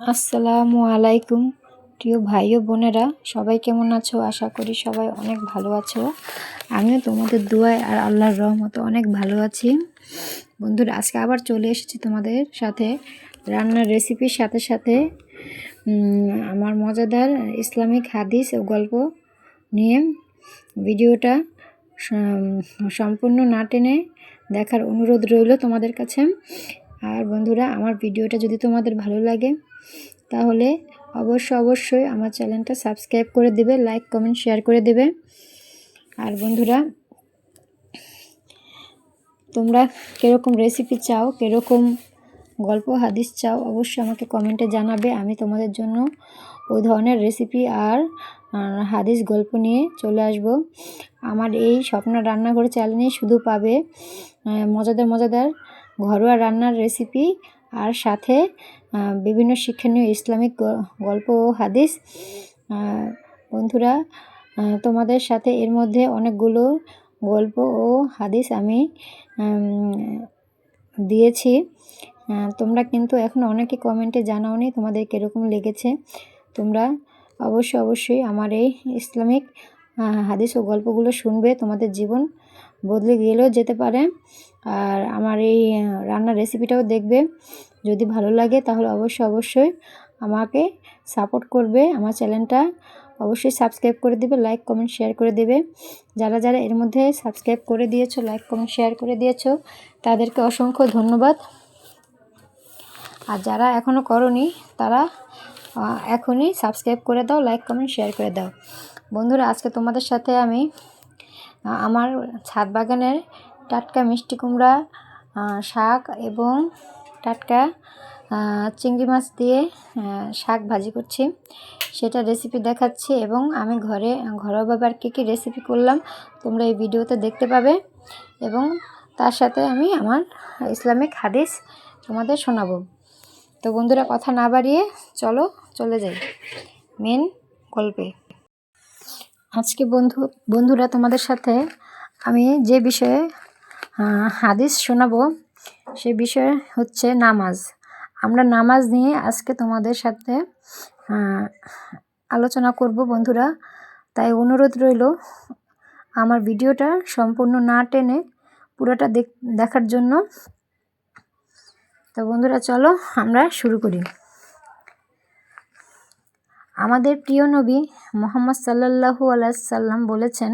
আসসালামু আলাইকুম প্রিয় ভাই ও বোনেরা, সবাই কেমন আছো? আশা করি সবাই অনেক ভালো আছো। আমিও তোমাদের দোয়ায় আর আল্লাহর রহমতে অনেক ভালো আছি। বন্ধুরা, আজকে আবার চলে এসেছি তোমাদের সাথে রান্নার রেসিপির সাথে সাথে আমার মজাদার ইসলামিক হাদিস ও গল্প নিয়ে। ভিডিওটা সম্পূর্ণ না টেনে দেখার অনুরোধ রইল তোমাদের কাছে। আর বন্ধুরা, আমার ভিডিওটা যদি তোমাদের ভালো লাগে তাহলে অবশ্যই আমার চ্যানেলটা সাবস্ক্রাইব করে দেবে, লাইক কমেন্ট শেয়ার করে দেবে। আর বন্ধুরা, তোমরা কীরকম রেসিপি চাও, কীরকম গল্প হাদিস চাও, অবশ্যই আমাকে কমেন্টে জানাবে। আমি তোমাদের জন্য ওই ধরনের রেসিপি আর হাদিস গল্প নিয়ে চলে আসব। আমার এই স্বপ্ন রান্নাঘর চ্যানেলে শুধু পাবে মজাদার ঘরোয়া রান্নার রেসিপি আর সাথে বিভিন্ন শিক্ষণীয় ইসলামিক গল্প ও হাদিস। বন্ধুরা, তোমাদের সাথে এর মধ্যে অনেকগুলো গল্প ও হাদিস আমি দিয়েছি। তোমরা কিন্তু এখন অনেকে কমেন্টে জানাওনি তোমাদের কীরকম লেগেছে। তোমরা অবশ্যই আমার এই ইসলামিক হাদিস ও গল্পগুলো শুনবে, তোমাদের জীবন বদলে গেলেও যেতে পারে। আর আমার এই রান্নার রেসিপিটাও দেখবে। যদি ভালো লাগে তাহলে অবশ্যই আমাকে সাপোর্ট করবে। আমার চ্যানেলটা অবশ্যই সাবস্ক্রাইব করে দেবে, লাইক কমেন্ট শেয়ার করে দেবে। যারা এর মধ্যে সাবস্ক্রাইব করে দিয়েছো, লাইক কমেন্ট শেয়ার করে দিয়েছো, তাদেরকে অসংখ্য ধন্যবাদ। আর যারা এখনও করোনি তারা এখনই সাবস্ক্রাইব করে দাও, লাইক কমেন্ট শেয়ার করে দাও। বন্ধুরা, আজকে তোমাদের সাথে আমি আমার ছাদ বাগানের টাটকা মিষ্টি কুমড়া শাক এবং টাটকা চিংড়ি মাছ দিয়ে শাক ভাজি করছি, সেটা রেসিপি দেখাচ্ছি। এবং আমি ঘরোয়াভাবে আর কী রেসিপি করলাম তোমরা এই ভিডিওতে দেখতে পাবে। এবং তার সাথে আমি আমার ইসলামিক হাদিস তোমাদের শোনাবো। তো বন্ধুরা, কথা না বাড়িয়ে চলে যাই মেন গল্পে। আজকে বন্ধুরা, তোমাদের সাথে আমি যে বিষয়ে হাদিস শোনাবো সে বিষয় হচ্ছে নামাজ। আমরা নামাজ নিয়ে আজকে তোমাদের সাথে আলোচনা করব বন্ধুরা। তাই অনুরোধ রইল আমার ভিডিওটা সম্পূর্ণ না টেনে পুরোটা দেখার জন্য। তো বন্ধুরা, চলো আমরা শুরু করি। আমাদের প্রিয় নবী মুহাম্মদ সাল্লাল্লাহু আলাইহি সাল্লাম বলেছেন,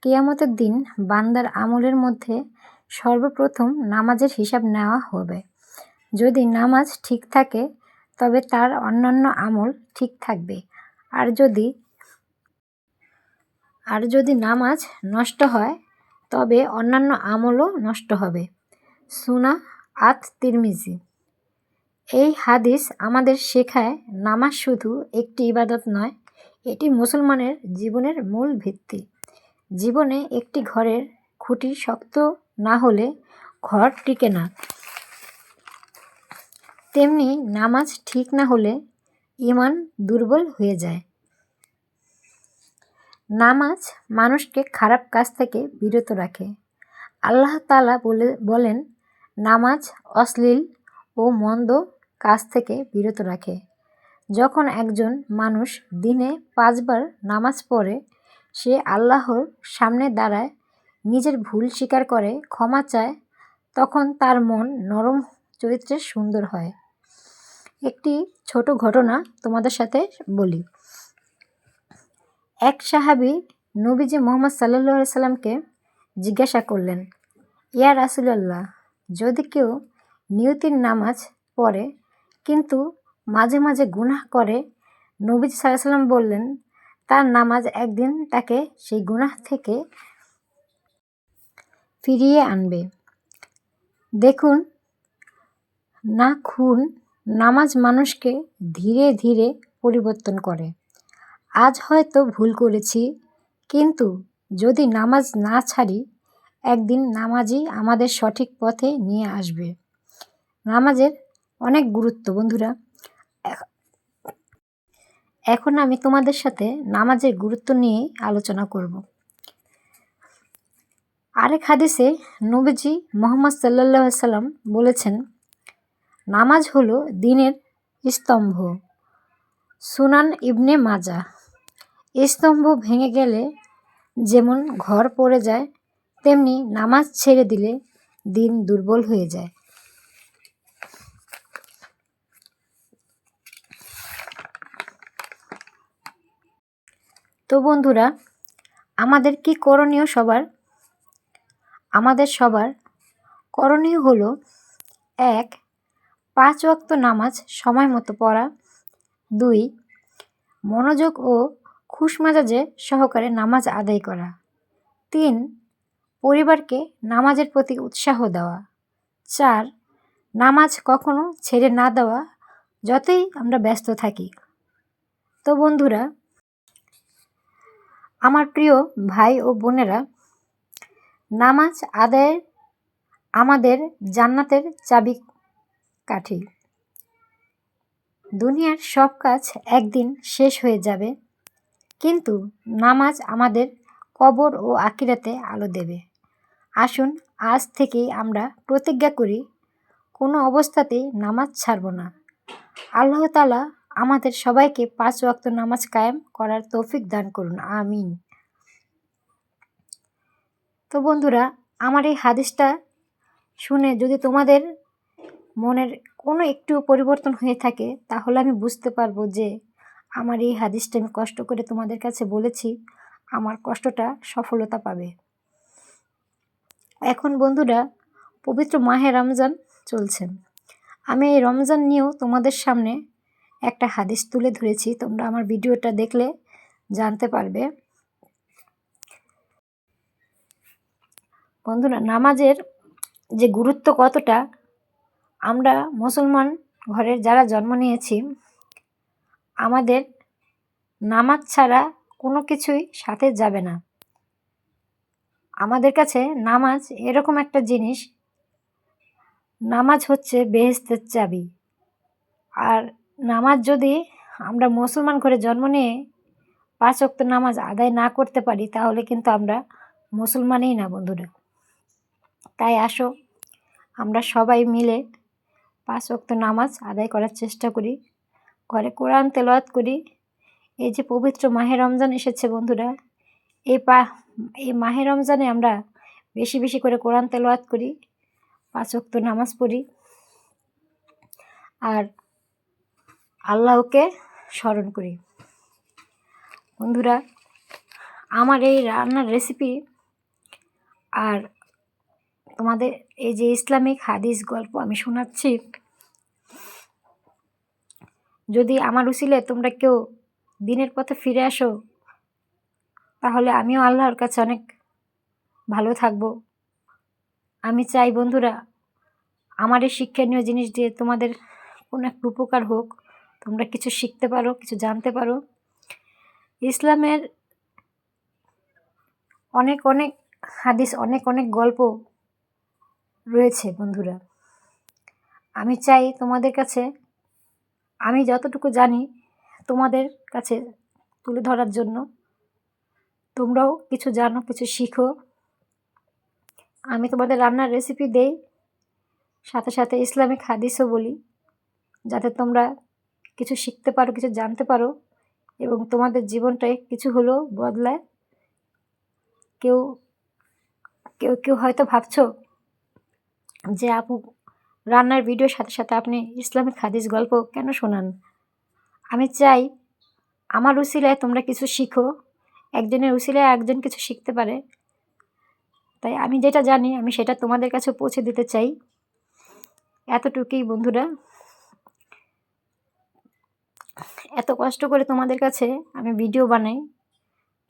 কিয়ামতের দিন বান্দার আমলের মধ্যে সর্বপ্রথম নামাজের হিসাব নেওয়া হবে। যদি নামাজ ঠিক থাকে তবে তার অন্যান্য আমল ঠিক থাকবে। আর যদি নামাজ নষ্ট হয় তবে অন্যান্য আমলও নষ্ট হবে। সুনান আত-তিরমিজি। এই হাদিস আমাদের শেখায় নামাজ শুধু একটি ইবাদত নয়, এটি মুসলমানের জীবনের মূল ভিত্তি। জীবনে একটি ঘরের খুঁটি শক্ত না হলে ঘর টিকে না, তেমনি নামাজ ঠিক না হলে ঈমান দুর্বল হয়ে যায়। নামাজ মানুষকে খারাপ কাজ থেকে বিরত রাখে। আল্লাহ তাআলা বলেন, নামাজ অশ্লীল ও মন্দ কাজ থেকে বিরত রাখে। যখন একজন মানুষ দিনে 5 বার নামাজ পড়ে, সে আল্লাহর সামনে দাঁড়ায়, নিজের ভুল স্বীকার করে ক্ষমা চায়, তখন তার মন নরম, চরিত্রের সুন্দর হয়। একটি ছোট ঘটনা তোমাদের সাথে বলি। এক সাহাবী নবীজি মুহাম্মদ সাল্লাল্লাহু আলাইহি সাল্লামকে জিজ্ঞাসা করলেন, ইয়া রাসূলুল্লাহ, যদি কেউ নিয়তির নামাজ পড়ে কিন্তু মাঝে মাঝে গুনাহ করে, নবীজি সাল্লাল্লাহু আলাইহি সাল্লাম বললেন, তার নামাজ একদিন তাকে সেই গুনাহ থেকে ফিরিয়ে আনবে। দেখুন না, নামাজ মানুষকে ধীরে ধীরে পরিবর্তন করে। আজ হয়তো ভুল করেছি, কিন্তু যদি নামাজ না ছাড়ি, একদিন নামাজই আমাদের সঠিক পথে নিয়ে আসবে। নামাজের অনেক গুরুত্ব বন্ধুরা। এখন আমি তোমাদের সাথে নামাজের গুরুত্ব নিয়ে আলোচনা করব। আরেক হাদিসে নবীজি মুহাম্মদ সাল্লাল্লাহু আলাইহি সাল্লাম বলেছেন, নামাজ হলো দ্বীনের স্তম্ভ। সুনান ইবনে মাজাহ। স্তম্ভ ভেঙে গেলে যেমন ঘর পড়ে যায়, তেমনি নামাজ ছেড়ে দিলে দিন দুর্বল হয়ে যায়। তো বন্ধুরা, আমাদের কি করণীয়? আমাদের সবার করণীয় হলো 1. 5 ওয়াক্ত নামাজ সময় মতো পড়া। 2. মনোযোগ ও খুশমেজাজে সহকারে নামাজ আদায় করা। 3. পরিবারকে নামাজের প্রতি উৎসাহ দেওয়া। 4. নামাজ কখনো ছেড়ে না দেওয়া, যতই আমরা ব্যস্ত থাকি। তো বন্ধুরা, আমার প্রিয় ভাই ও বোনেরা, নামাজ আদায়ের আমাদের জান্নাতের চাবিকাঠি। দুনিয়ার সব কাজ একদিন শেষ হয়ে যাবে, কিন্তু নামাজ আমাদের কবর ও আখিরাতে আলো দেবে। আসুন আজ থেকেই আমরা প্রতিজ্ঞা করি, কোনো অবস্থাতেই নামাজ ছাড়ব না। আল্লাহ তাআলা আমাদের সবাইকে 5 ওয়াক্ত নামাজ কায়েম করার তৌফিক দান করুন, আমিন। তো বন্ধুরা, আমার এই হাদিসটা শুনে যদি তোমাদের মনের কোনো একটু পরিবর্তন হয়ে থাকে, তাহলে আমি বুঝতে পারবো যে আমার এই হাদিসটা আমি কষ্ট করে তোমাদের কাছে বলেছি, আমার কষ্টটা সফলতা পাবে। এখন বন্ধুরা, পবিত্র মাহে রমজান চলছে। আমি এই রমজান নিয়েও তোমাদের সামনে একটা হাদিস তুলে ধরেছি, তোমরা আমার ভিডিওটা দেখলে জানতে পারবে। বন্ধুরা, নামাজের যে গুরুত্ব কতটা, আমরা মুসলমান ঘরের যারা জন্ম নিয়েছি, আমাদের নামাজ ছাড়া কোনো কিছুই সাথে যাবে না। আমাদের কাছে নামাজ এরকম একটা জিনিস, নামাজ হচ্ছে বেহেশতের চাবি। আর নামাজ যদি আমরা মুসলমান ঘরে জন্ম নিয়ে 5 ওয়াক্ত নামাজ আদায় না করতে পারি, তাহলে কিন্তু আমরা মুসলমানই না বন্ধুরা। তাই আসো আমরা সবাই মিলে 5 ওয়াক্ত নামাজ আদায় করার চেষ্টা করি, ঘরে কোরআন তেলাওয়াত করি। এই যে পবিত্র মাহে রমজান এসেছে বন্ধুরা, এই মাহে রমজানে আমরা বেশি বেশি করে কোরআন তেলাওয়াত করি, 5 ওয়াক্ত নামাজ পড়ি, আর আল্লাহকে স্মরণ করি। বন্ধুরা, আমার এই রান্নার রেসিপি আর তোমাদের এই যে ইসলামিক হাদিস গল্প আমি শোনাচ্ছি, যদি আমার উসিলায় তোমরা কেউ দিনের পথে ফিরে আসো, তাহলে আমিও আল্লাহর কাছে অনেক ভালো থাকবো। আমি চাই বন্ধুরা, আমার এই শিক্ষণীয় জিনিস দিয়ে তোমাদের কোনো একটা উপকার হোক, তোমরা কিছু শিখতে পারো, কিছু জানতে পারো। ইসলামের অনেক অনেক হাদিস, অনেক অনেক গল্প রয়েছে বন্ধুরা। আমি চাই তোমাদের কাছে, আমি যতটুকু জানি তোমাদের কাছে তুলে ধরার জন্য। তোমরাও কিছু জানো, কিছু শিখো। আমি তোমাদের রান্নার রেসিপি দেই, সাথে সাথে ইসলামিক হাদিসও বলি, যাতে তোমরা কিছু শিখতে পারো, কিছু জানতে পারো, এবং তোমাদের জীবনটায় কিছু হলেও বদলায়। কেউ কেউ কেউ হয়তো ভাবছো যে আপু, রান্নার ভিডিওর সাথে সাথে আপনি ইসলামিক হাদিস গল্প কেন শোনান? আমি চাই আমার উসিলায় তোমরা কিছু শিখো, একজনের উসিলায় একজন কিছু শিখতে পারে। তাই আমি যেটা জানি আমি সেটা তোমাদের কাছে পৌঁছে দিতে চাই। এতটুকুই বন্ধুরা। এত কষ্ট করে তোমাদের কাছে আমি ভিডিও বানাই,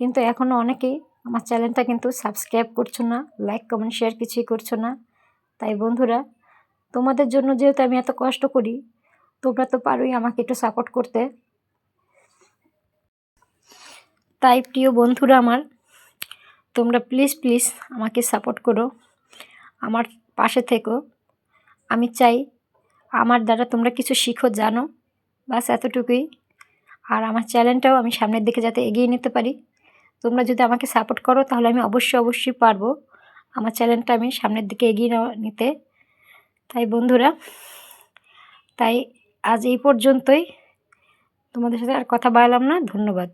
কিন্তু এখনও অনেকেই আমার চ্যানেলটা কিন্তু সাবস্ক্রাইব করছো না, লাইক কমেন্ট শেয়ার কিছুই করছো না। তাই বন্ধুরা, তোমাদের জন্য যেহেতু আমি এত কষ্ট করি, তোমরা তো পারোই আমাকে একটু সাপোর্ট করতে। তাই প্রিয় বন্ধুরা আমার, তোমরা প্লিজ প্লিজ আমাকে সাপোর্ট করো, আমার পাশে থেকো। আমি চাই আমার দ্বারা তোমরা কিছু শিখো, জানো, বাস এতটুকুই। আর আমার চ্যানেলটাও আমি সামনের দিকে যাতে এগিয়ে নিতে পারি, তোমরা যদি আমাকে সাপোর্ট করো, তাহলে আমি অবশ্যই পারবো আমার চ্যানেলটা আমি সামনের দিকে এগিয়ে নিতে। তাই বন্ধুরা, তাই আজ এই পর্যন্তই। তোমাদের সাথে আর কথা বাড়ালাম না। ধন্যবাদ।